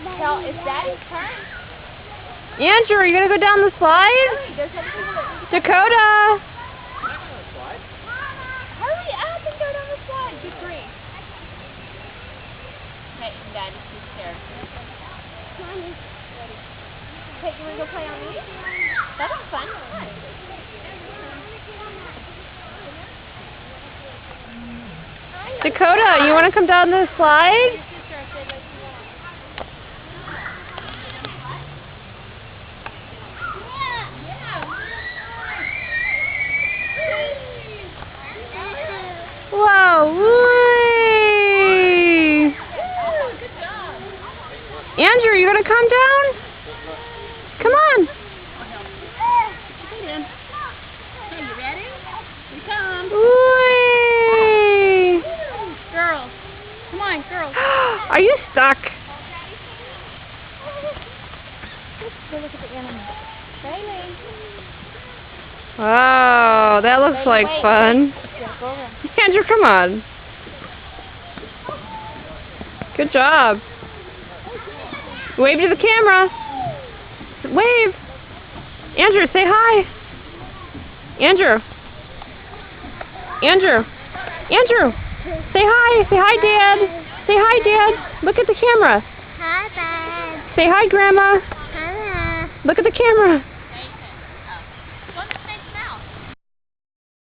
Tell, is Daddy's turn? Andrew, are you going to go down the slide? Dakota! Hurry up and go down the slide. Good grief. Okay, Daddy's too scared. Okay, you want to go play on me? That'll be fun. Dakota, you want to come down the slide? Wow, whee! Andrew, you gonna come down? Come on. Are you ready? Here we come. Whee! Girls. Come on, girls. Are you stuck? Go look at the animals. Bailey. Wow, that looks like fun. Yeah, go around. Andrew, come on. Good job. Wave to the camera. Wave. Andrew, say hi. Andrew. Andrew. Andrew. Say hi. Say hi, Dad. Say hi, Dad. Look at the camera. Hi, Dad. Say hi, Grandma. Hi. Look at the camera.